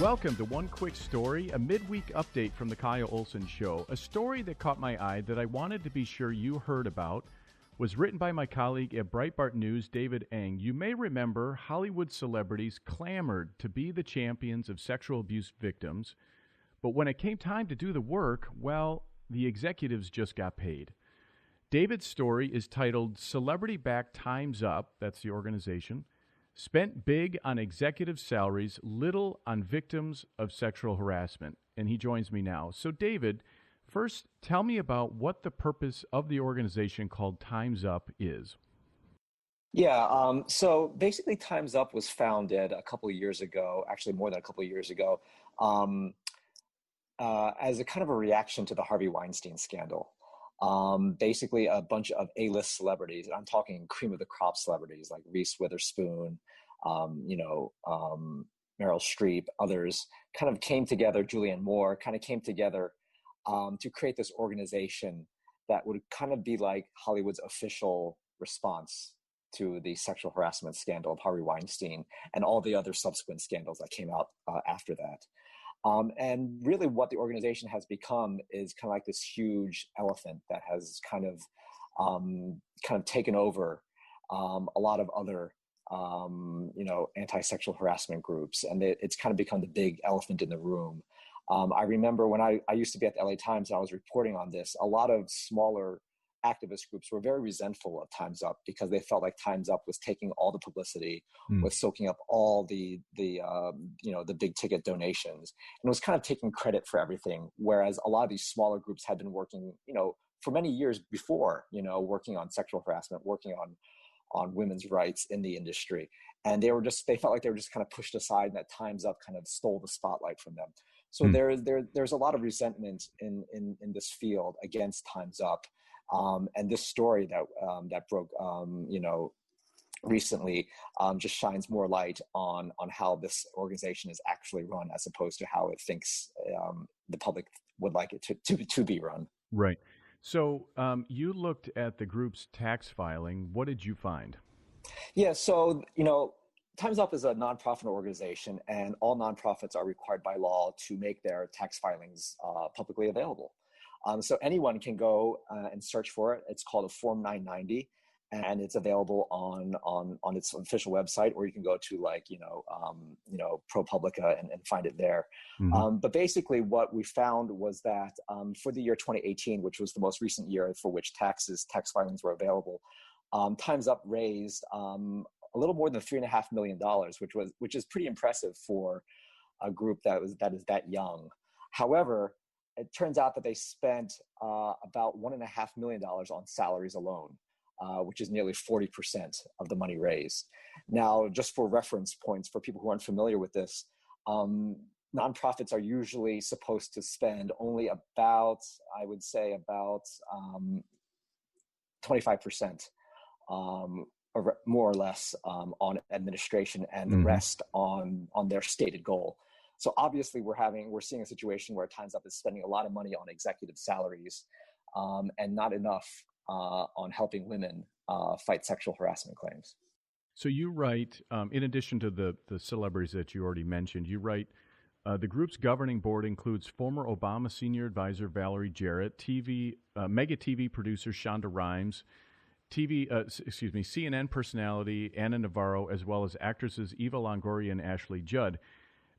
Welcome to One Quick Story, a midweek update from the Kyle Olson Show. A story that caught my eye that I wanted to be sure you heard about was written by my colleague at Breitbart News, David Eng. You may remember Hollywood celebrities clamored to be the champions of sexual abuse victims, but when it came time to do the work, well, the executives just got paid. David's story is titled Celebrity-Backed Time's Up, that's the organization, spent big on executive salaries, little on victims of sexual harassment. And he joins me now. So, David, first, tell me about what the purpose of the organization called Time's Up is. Yeah, so basically Time's Up was founded a couple of years ago, actually more than a couple of years ago, as a kind of a reaction to the Harvey Weinstein scandal. Basically a bunch of A-list celebrities, and I'm talking cream of the crop celebrities like Reese Witherspoon, Meryl Streep, others kind of came together, Julianne Moore kind of came together to create this organization that would kind of be like Hollywood's official response to the sexual harassment scandal of Harvey Weinstein and all the other subsequent scandals that came out after that. And really what the organization has become is kind of like this huge elephant that has kind of taken over a lot of other, anti-sexual harassment groups. And it's kind of become the big elephant in the room. I remember when I used to be at the LA Times and I was reporting on this, a lot of smaller activist groups were very resentful of Time's Up because they felt like Time's Up was taking all the publicity, was soaking up all the big ticket donations, and was kind of taking credit for everything. Whereas a lot of these smaller groups had been working, for many years before, working on sexual harassment, working on women's rights in the industry. And they felt like they were just kind of pushed aside, and that Time's Up kind of stole the spotlight from them. So there's a lot of resentment in this field against Time's Up. And this story that broke, recently, just shines more light on how this organization is actually run, as opposed to how it thinks the public would like it to be run. Right. So you looked at the group's tax filing. What did you find? Yeah. So Time's Up is a nonprofit organization, and all nonprofits are required by law to make their tax filings publicly available. So anyone can go and search for it. It's called a Form 990, and it's available on its official website, or you can go to ProPublica and find it there. Mm-hmm. But basically what we found was that for the year 2018, which was the most recent year for which tax filings were available, Time's Up raised a little more than $3.5 million, which is pretty impressive for a group that is that young. However, it turns out that they spent about $1.5 million on salaries alone, which is nearly 40% of the money raised. Now, just for reference points for people who aren't familiar with this, nonprofits are usually supposed to spend only about 25%, or more or less, on administration, and the rest on their stated goal. So obviously we're seeing a situation where Time's Up is spending a lot of money on executive salaries, and not enough on helping women fight sexual harassment claims. So you write, in addition to the celebrities that you already mentioned, you write, the group's governing board includes former Obama senior advisor Valerie Jarrett, mega TV producer Shonda Rhimes, CNN personality Anna Navarro, as well as actresses Eva Longoria and Ashley Judd.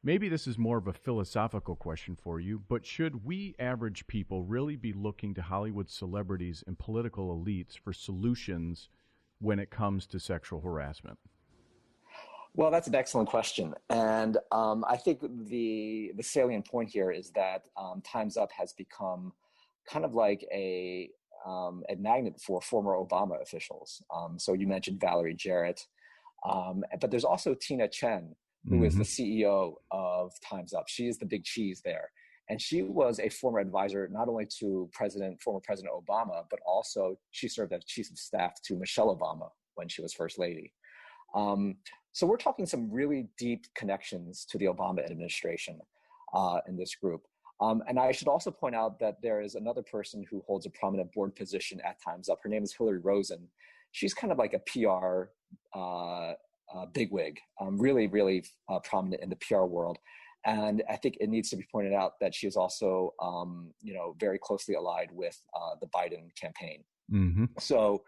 Maybe this is more of a philosophical question for you, but should we average people really be looking to Hollywood celebrities and political elites for solutions when it comes to sexual harassment? Well, that's an excellent question. And I think the salient point here is that Time's Up has become kind of like a magnet for former Obama officials. So you mentioned Valerie Jarrett, but there's also Tina Chen, who is the CEO of Time's Up. She is the big cheese there. And she was a former advisor, not only to former President Obama, but also she served as chief of staff to Michelle Obama when she was first lady. So we're talking some really deep connections to the Obama administration in this group. And I should also point out that there is another person who holds a prominent board position at Time's Up. Her name is Hillary Rosen. She's kind of like a PR bigwig, really, really prominent in the PR world. And I think it needs to be pointed out that she is also, very closely allied with the Biden campaign. Mm-hmm. So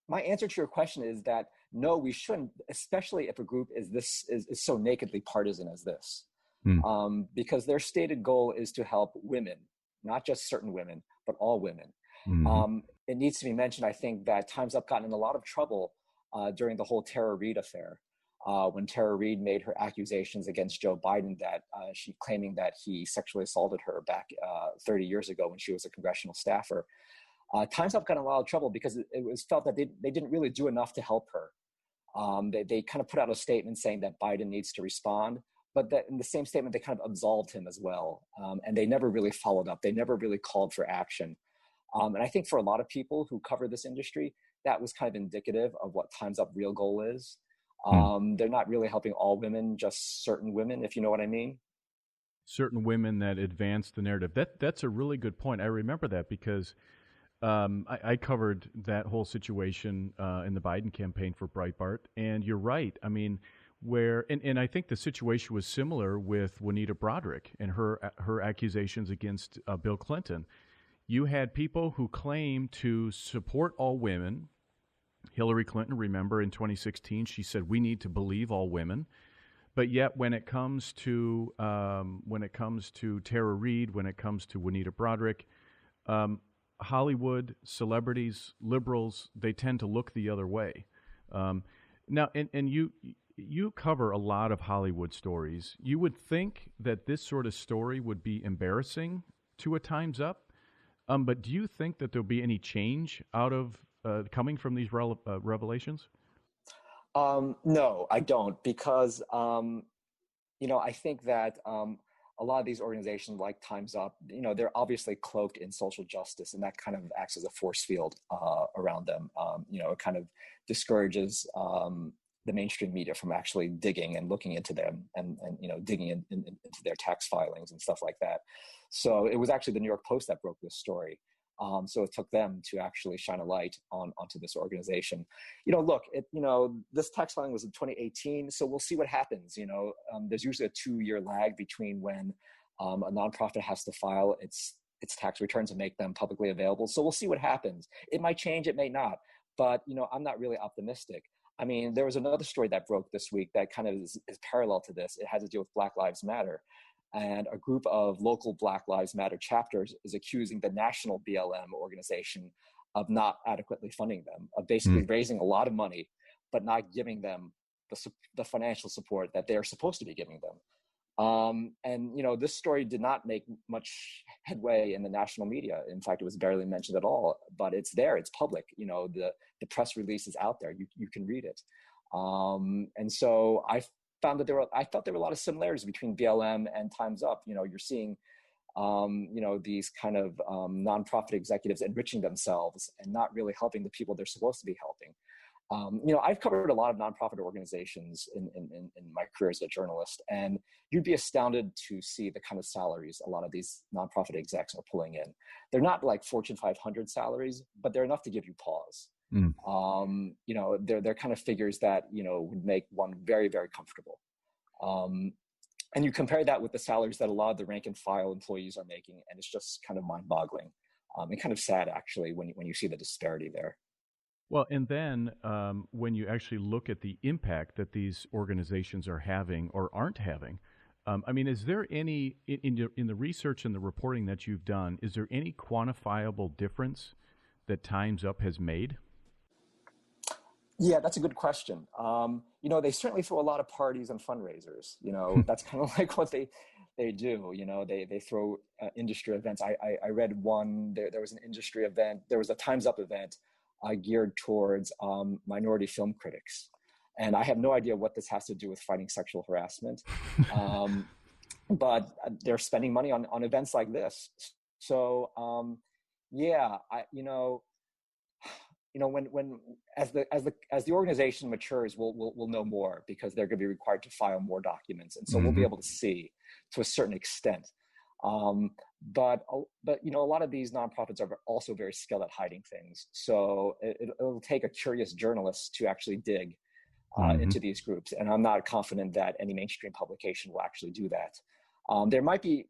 my answer to your question is that no, we shouldn't, especially if a group is so nakedly partisan as this, because their stated goal is to help women, not just certain women, but all women. Mm-hmm. It needs to be mentioned, I think, that Time's Up got in a lot of trouble during the whole Tara Reade affair, when Tara Reade made her accusations against Joe Biden that she claiming that he sexually assaulted her back 30 years ago when she was a congressional staffer. Time's Up got in a lot of trouble because it was felt that they didn't really do enough to help her. They kind of put out a statement saying that Biden needs to respond, but that in the same statement, they kind of absolved him as well. And they never really followed up. They never really called for action. And I think for a lot of people who cover this industry, that was kind of indicative of what Time's Up real goal is. They're not really helping all women, just certain women, if you know what I mean. Certain women that advance the narrative. That's a really good point. I remember that because I covered that whole situation in the Biden campaign for Breitbart, and you're right. I mean, and I think the situation was similar with Juanita Broderick and her accusations against Bill Clinton. You had people who claimed to support all women. Hillary Clinton, remember in 2016, she said we need to believe all women. But yet, when it comes to Tara Reade, when it comes to Juanita Broderick, Hollywood, celebrities, liberals, they tend to look the other way. Now, and you cover a lot of Hollywood stories. You would think that this sort of story would be embarrassing to a Time's Up, but do you think that there'll be any change out of coming from these revelations? No, I don't, because I think that a lot of these organizations like Time's Up, they're obviously cloaked in social justice, and that kind of acts as a force field around them. It kind of discourages the mainstream media from actually digging and looking into them and digging into their tax filings and stuff like that. So it was actually the New York Post that broke this story. So it took them to actually shine a light onto this organization. Look, this tax filing was in 2018, so we'll see what happens. There's usually a 2-year lag between when a nonprofit has to file its tax returns and make them publicly available. So we'll see what happens. It might change, it may not, but I'm not really optimistic. I mean, there was another story that broke this week that kind of is parallel to this. It has to do with Black Lives Matter. And a group of local Black Lives Matter chapters is accusing the national BLM organization of not adequately funding them, of basically raising a lot of money, but not giving them the financial support that they're supposed to be giving them. This story did not make much headway in the national media. In fact, it was barely mentioned at all, but it's there, it's public. The press release is out there. You can read it. And so I found that I thought there were a lot of similarities between BLM and Time's Up. You're seeing, these kind of nonprofit executives enriching themselves and not really helping the people they're supposed to be helping. I've covered a lot of nonprofit organizations in my career as a journalist, and you'd be astounded to see the kind of salaries a lot of these nonprofit execs are pulling in. They're not like Fortune 500 salaries, but they're enough to give you pause. They're kind of figures that, would make one very, very comfortable. And you compare that with the salaries that a lot of the rank and file employees are making, and it's just kind of mind-boggling and kind of sad, actually, when you see the disparity there. Well, and then when you actually look at the impact that these organizations are having or aren't having, is there any, in the research and the reporting that you've done, is there any quantifiable difference that Time's Up has made? Yeah, that's a good question. They certainly throw a lot of parties and fundraisers. That's kind of like what they do. They throw industry events. I read one, there was an industry event, there was a Time's Up event geared towards minority film critics. And I have no idea what this has to do with fighting sexual harassment. But they're spending money on events like this. So, when as the organization matures, we'll know more, because they're going to be required to file more documents, and so we'll be able to see to a certain extent. But a lot of these nonprofits are also very skilled at hiding things. So it'll take a curious journalist to actually dig into these groups. And I'm not confident that any mainstream publication will actually do that. There might be,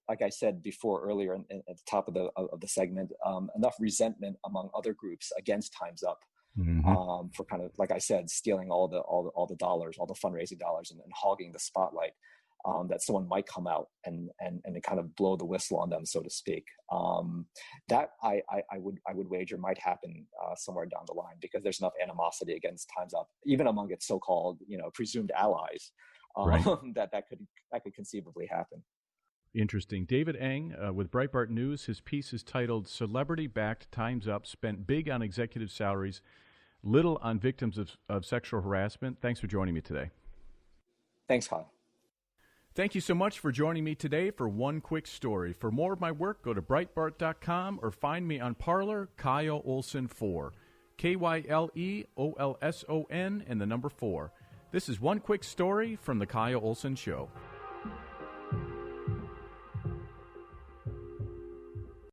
like I said before earlier at the top of the segment, enough resentment among other groups against Time's Up for kind of, like I said, stealing all the dollars, all the fundraising dollars, and hogging the spotlight. That someone might come out and kind of blow the whistle on them, so to speak. That I would wager might happen somewhere down the line, because there's enough animosity against Time's Up, even among its so-called presumed allies, right. that could conceivably happen. Interesting. David Eng with Breitbart News. His piece is titled "Celebrity-Backed Time's Up Spent Big on Executive Salaries, Little on Victims of Sexual Harassment." Thanks for joining me today. Thanks, Kyle. Thank you so much for joining me today for One Quick Story. For more of my work, go to Breitbart.com or find me on Parler, Kyle Olson 4. KYLEOLSON and the number 4. This is One Quick Story from The Kyle Olson Show.